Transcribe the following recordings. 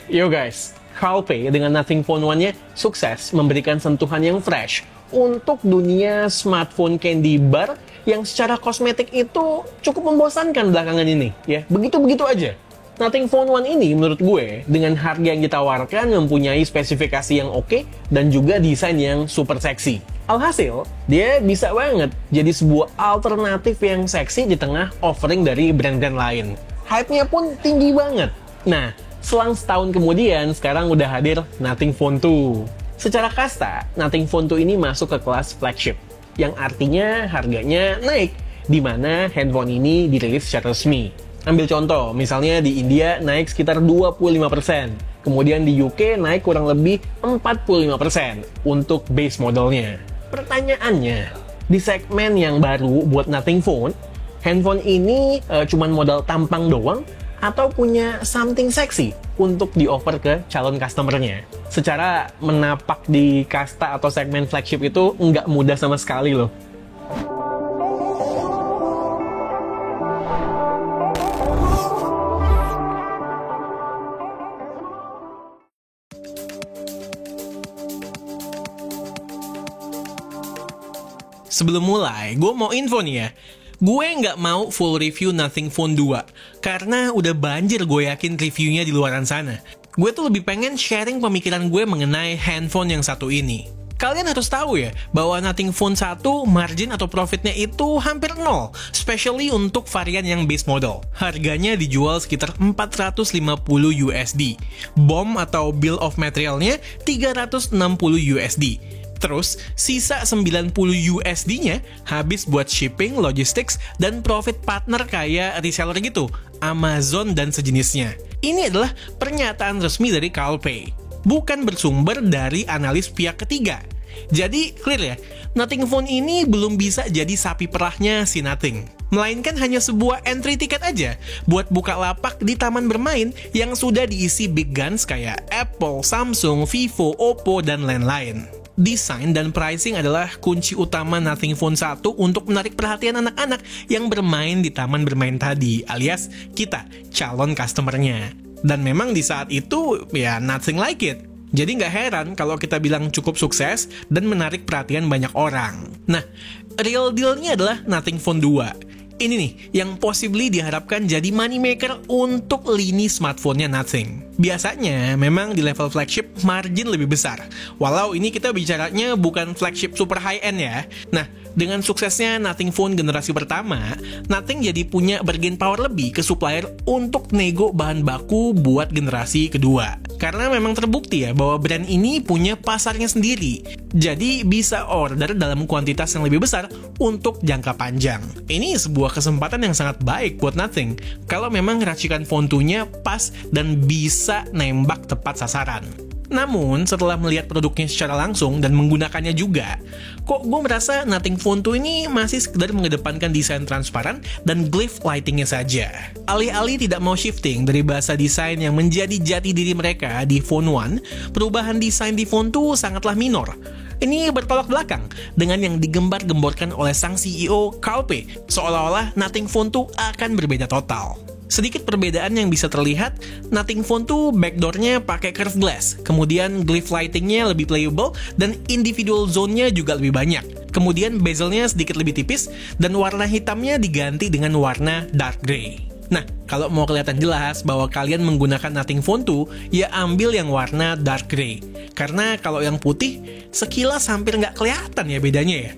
Yo guys, Calpay dengan Nothing Phone One-nya sukses memberikan sentuhan yang fresh untuk dunia smartphone candy bar yang secara kosmetik itu cukup membosankan belakangan ini. Ya, begitu-begitu aja. Nothing Phone One ini menurut gue dengan harga yang ditawarkan mempunyai spesifikasi yang oke dan juga desain yang super seksi. Alhasil, dia bisa banget jadi sebuah alternatif yang seksi di tengah offering dari brand-brand lain. Hype-nya pun tinggi banget. Nah, selang setahun kemudian, sekarang udah hadir Nothing Phone 2. Secara kasta, Nothing Phone 2 ini masuk ke kelas flagship, yang artinya harganya naik, di mana handphone ini dirilis secara resmi. Ambil contoh, misalnya di India naik sekitar 25%, kemudian di UK naik kurang lebih 45% untuk base modelnya. Pertanyaannya, di segmen yang baru buat Nothing Phone, handphone ini cuman modal tampang doang atau punya something seksi untuk di-offer ke calon customer-nya? Secara menapak di kasta atau segmen flagship itu nggak mudah sama sekali loh. Sebelum mulai, gue mau info nih ya. Gue nggak mau full review Nothing Phone 2, karena udah banjir gue yakin reviewnya di luaran sana. Gue tuh lebih pengen sharing pemikiran gue mengenai handphone yang satu ini. Kalian harus tahu ya, bahwa Nothing Phone 1, margin atau profitnya itu hampir nol, especially untuk varian yang base model. Harganya dijual sekitar 450 USD. BOM atau Bill of Materialnya 360 USD. Terus, sisa 90 USD-nya habis buat shipping, logistics, dan profit partner kayak reseller gitu, Amazon dan sejenisnya. Ini adalah pernyataan resmi dari Calpay, bukan bersumber dari analis pihak ketiga. Jadi, clear ya, Nothing Phone ini belum bisa jadi sapi perahnya si Nothing. Melainkan hanya sebuah entry ticket aja buat buka lapak di taman bermain yang sudah diisi big guns kayak Apple, Samsung, Vivo, Oppo, dan lain-lain. Desain dan pricing adalah kunci utama Nothing Phone 1 untuk menarik perhatian anak-anak yang bermain di taman bermain tadi, alias kita, calon customer-nya. Dan memang di saat itu, ya nothing like it. Jadi nggak heran kalau kita bilang cukup sukses dan menarik perhatian banyak orang. Nah, real deal-nya adalah Nothing Phone 2. Ini nih, yang possibly diharapkan jadi moneymaker untuk lini smartphone-nya Nothing. Biasanya, memang di level flagship margin lebih besar. Walau ini kita bicaranya bukan flagship super high-end ya. Nah, dengan suksesnya Nothing Phone generasi pertama, Nothing jadi punya bargain power lebih ke supplier untuk nego bahan baku buat generasi kedua. Karena memang terbukti ya bahwa brand ini punya pasarnya sendiri. Jadi bisa order dalam kuantitas yang lebih besar untuk jangka panjang. Ini sebuah kesempatan yang sangat baik buat Nothing kalau memang racikan phone 2-nya pas dan bisa nembak tepat sasaran. Namun, setelah melihat produknya secara langsung dan menggunakannya juga, kok gue merasa Nothing Phone 2 ini masih sekedar mengedepankan desain transparan dan glyph lightingnya saja. Alih-alih tidak mau shifting dari bahasa desain yang menjadi jati diri mereka di Phone 1, perubahan desain di Phone 2 sangatlah minor. Ini bertolak belakang dengan yang digembar-gemborkan oleh sang CEO Calpay, seolah-olah Nothing Phone 2 akan berbeda total. Sedikit perbedaan yang bisa terlihat, Nothing Phone 2 backdoor-nya pakai curved glass, kemudian glyph lighting-nya lebih playable, dan individual zone-nya juga lebih banyak. Kemudian bezel-nya sedikit lebih tipis, dan warna hitamnya diganti dengan warna dark gray. Nah, kalau mau kelihatan jelas bahwa kalian menggunakan Nothing Phone 2, ya ambil yang warna dark gray. Karena kalau yang putih, sekilas hampir nggak kelihatan ya bedanya ya.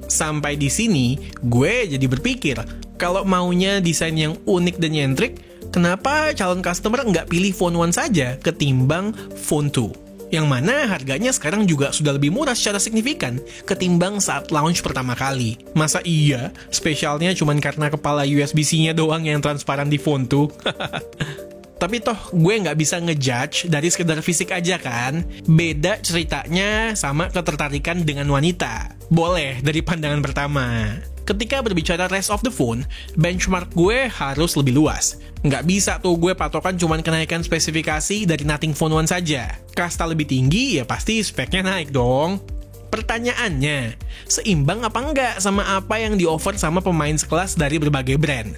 Sampai di sini, gue jadi berpikir, kalau maunya desain yang unik dan nyentrik, kenapa calon customer nggak pilih Phone 1 saja ketimbang Phone 2? Yang mana harganya sekarang juga sudah lebih murah secara signifikan ketimbang saat launch pertama kali. Masa iya, spesialnya cuma karena kepala USB-C-nya doang yang transparan di Phone 2? Tapi toh gue nggak bisa ngejudge dari sekedar fisik aja kan. Beda ceritanya sama ketertarikan dengan wanita. Boleh dari pandangan pertama. Ketika berbicara rest of the phone, benchmark gue harus lebih luas. Nggak bisa tuh gue patokan cuman kenaikan spesifikasi dari Nothing Phone 1 saja. Kasta lebih tinggi ya pasti speknya naik dong. Pertanyaannya, seimbang apa enggak sama apa yang di-offer sama pemain sekelas dari berbagai brand?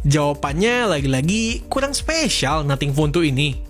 Jawabannya lagi-lagi kurang spesial Nothing Phone 2 ini.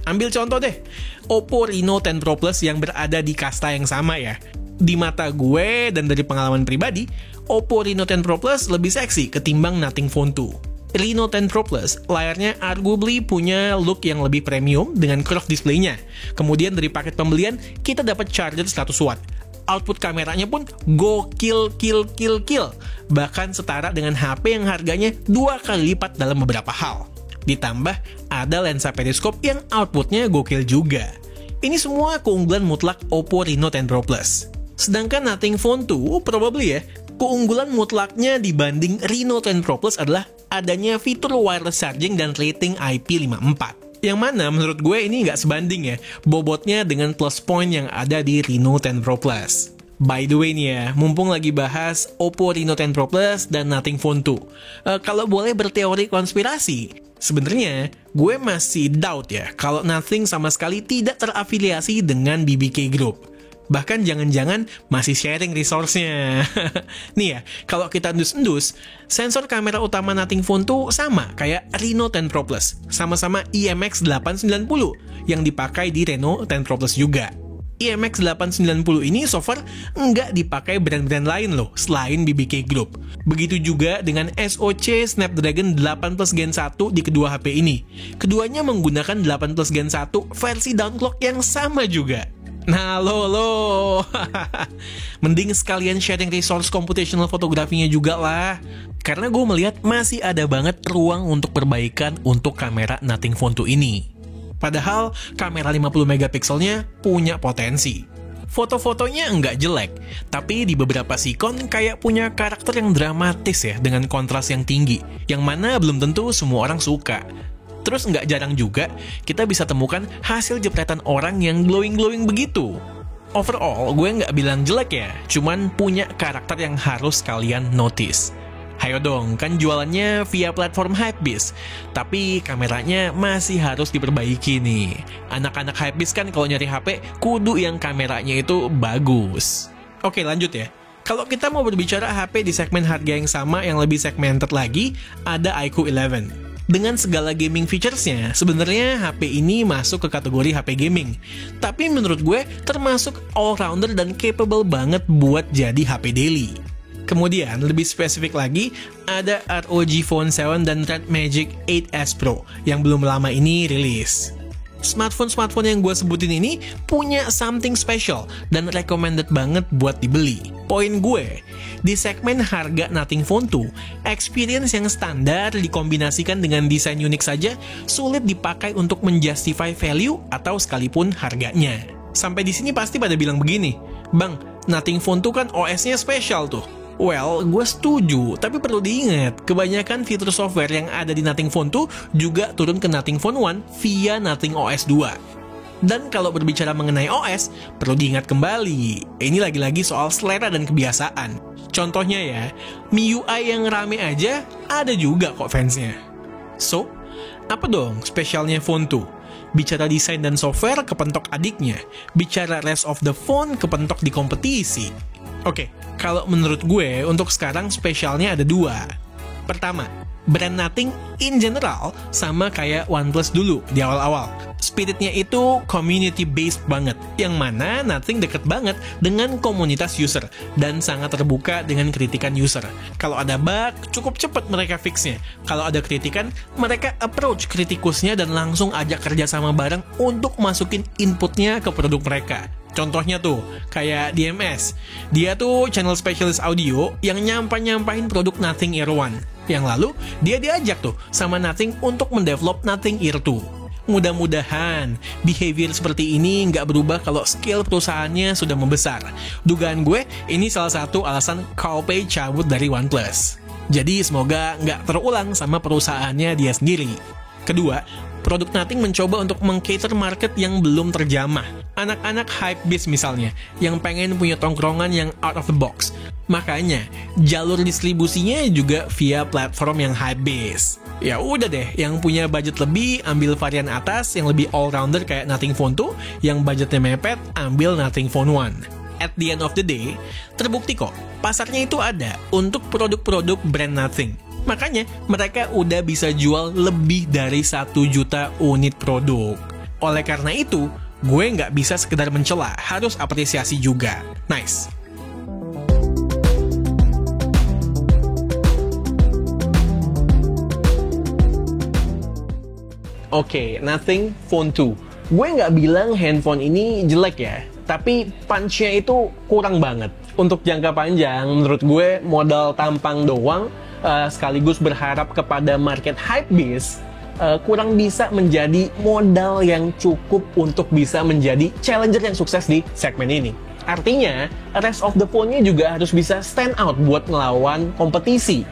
Ambil contoh deh, Oppo Reno 10 Pro Plus yang berada di kasta yang sama ya. Di mata gue dan dari pengalaman pribadi, Oppo Reno 10 Pro Plus lebih seksi ketimbang Nothing Phone 2. Reno 10 Pro Plus, layarnya arguably punya look yang lebih premium dengan curved display-nya. Kemudian dari paket pembelian, kita dapat charger 100 watt. Output kameranya pun gokil, kill. Bahkan setara dengan HP yang harganya 2 kali lipat dalam beberapa hal. Ditambah ada lensa periskop yang outputnya gokil juga. Ini semua keunggulan mutlak Oppo Reno 10 Pro Plus. Sedangkan Nothing Phone 2, probably ya, keunggulan mutlaknya dibanding Reno 10 Pro Plus adalah adanya fitur wireless charging dan rating IP54. Yang mana menurut gue ini nggak sebanding ya, bobotnya dengan plus point yang ada di Reno 10 Pro Plus. By the way nih ya, mumpung lagi bahas Oppo Reno 10 Pro Plus dan Nothing Phone 2. Kalau boleh berteori konspirasi, sebenarnya gue masih doubt ya, kalau Nothing sama sekali tidak terafiliasi dengan BBK Group. Bahkan jangan-jangan masih sharing resource-nya. Nih ya, kalau kita endus-endus, sensor kamera utama Nothing Phone 2 sama kayak Reno 10 Pro Plus. Sama-sama IMX890 yang dipakai di Reno 10 Pro Plus juga. IMX890 ini so far nggak dipakai brand-brand lain loh, selain BBK Group. Begitu juga dengan SoC Snapdragon 8 Plus Gen 1 di kedua HP ini. Keduanya menggunakan 8 Plus Gen 1 versi downclock yang sama juga. Nah lo mending sekalian sharing resource computational fotografinya juga lah. Karena gue melihat masih ada banget ruang untuk perbaikan untuk kamera Nothing Phone 2 ini. Padahal kamera 50 megapikselnya punya potensi. Foto-fotonya nggak jelek, tapi di beberapa sikon kayak punya karakter yang dramatis ya, dengan kontras yang tinggi, yang mana belum tentu semua orang suka. Terus nggak jarang juga kita bisa temukan hasil jepretan orang yang glowing-glowing begitu. Overall, gue nggak bilang jelek ya, cuman punya karakter yang harus kalian notice. Hayo dong, kan jualannya via platform Hypebeast, tapi kameranya masih harus diperbaiki nih. Anak-anak Hypebeast kan kalau nyari HP, kudu yang kameranya itu bagus. Oke, lanjut ya. Kalau kita mau berbicara HP di segmen harga yang sama yang lebih segmented lagi, ada iQOO 11. Dengan segala gaming features-nya, sebenarnya HP ini masuk ke kategori HP gaming. Tapi menurut gue, termasuk all-rounder dan capable banget buat jadi HP daily. Kemudian, lebih spesifik lagi, ada ROG Phone 7 dan Red Magic 8S Pro yang belum lama ini rilis. Smartphone-smartphone yang gue sebutin ini punya something special dan recommended banget buat dibeli. Poin gue, di segmen harga Nothing Phone 2, experience yang standar dikombinasikan dengan desain unik saja sulit dipakai untuk menjustify value atau sekalipun harganya. Sampai di sini pasti pada bilang begini, "Bang, Nothing Phone 2 kan OS-nya spesial tuh." Well, gue setuju, tapi perlu diingat, kebanyakan fitur software yang ada di Nothing Phone 2 juga turun ke Nothing Phone 1 via Nothing OS 2. Dan kalau berbicara mengenai OS, perlu diingat kembali, ini lagi-lagi soal selera dan kebiasaan. Contohnya ya, MIUI yang rame aja, ada juga kok fansnya. So, apa dong spesialnya Phone 2? Bicara desain dan software, kepentok adiknya. Bicara rest of the phone, kepentok di kompetisi. Oke, kalau menurut gue, untuk sekarang spesialnya ada dua. Pertama, brand Nothing in general sama kayak OnePlus dulu di awal-awal. Spiritnya itu community-based banget, yang mana Nothing deket banget dengan komunitas user, dan sangat terbuka dengan kritikan user. Kalau ada bug, cukup cepat mereka fixnya. Kalau ada kritikan, mereka approach kritikusnya dan langsung ajak kerjasama bareng untuk masukin inputnya ke produk mereka. Contohnya tuh, kayak DMS. Dia tuh channel specialist audio yang nyampahin produk Nothing Ear 1. Yang lalu, dia diajak tuh sama Nothing untuk mendevelop Nothing Ear 2. Mudah-mudahan, behavior seperti ini nggak berubah kalau scale perusahaannya sudah membesar. Dugaan gue, ini salah satu alasan Carl Pei cabut dari OnePlus. Jadi semoga nggak terulang sama perusahaannya dia sendiri. Kedua, produk Nothing mencoba untuk meng-cater market yang belum terjamah. Anak-anak Hypebeast misalnya, yang pengen punya tongkrongan yang out of the box. Makanya, jalur distribusinya juga via platform yang Hypebeast. Ya udah deh, yang punya budget lebih, ambil varian atas yang lebih all-rounder kayak Nothing Phone 2, yang budgetnya mepet, ambil Nothing Phone 1. At the end of the day, terbukti kok, pasarnya itu ada untuk produk-produk brand Nothing. Makanya, mereka udah bisa jual lebih dari 1 juta unit produk. Oleh karena itu, gue nggak bisa sekedar mencela, harus apresiasi juga. Nice. Oke, Nothing Phone 2. Gue nggak bilang handphone ini jelek ya, tapi punch-nya itu kurang banget. Untuk jangka panjang, menurut gue modal tampang doang, sekaligus berharap kepada market hypebeast, kurang bisa menjadi modal yang cukup untuk bisa menjadi challenger yang sukses di segmen ini. Artinya, rest of the phone-nya juga harus bisa stand out buat ngelawan kompetisi.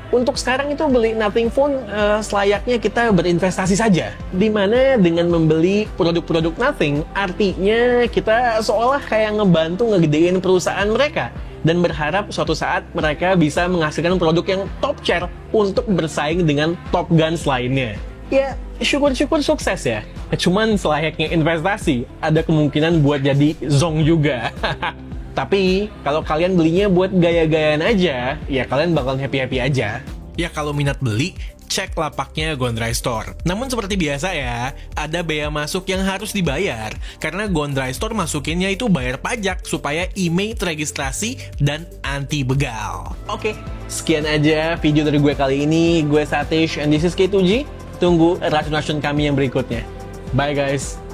Untuk sekarang itu beli Nothing Phone selayaknya kita berinvestasi saja. Dimana dengan membeli produk-produk Nothing, artinya kita seolah kayak ngebantu ngegedein perusahaan mereka. Dan berharap suatu saat mereka bisa menghasilkan produk yang top tier untuk bersaing dengan top guns lainnya. Ya, syukur-syukur sukses ya. Cuman selayaknya investasi, ada kemungkinan buat jadi zong juga. Tapi, kalau kalian belinya buat gaya-gayaan aja, ya kalian bakalan happy-happy aja. Ya kalau minat beli, cek lapaknya Gondry Store. Namun seperti biasa ya, ada bea masuk yang harus dibayar. Karena Gondry Store masukinnya itu bayar pajak supaya email registrasi dan anti begal. Oke, sekian aja video dari gue kali ini. Gue Satish and this is K2G. Tunggu racun-racun kami yang berikutnya. Bye guys!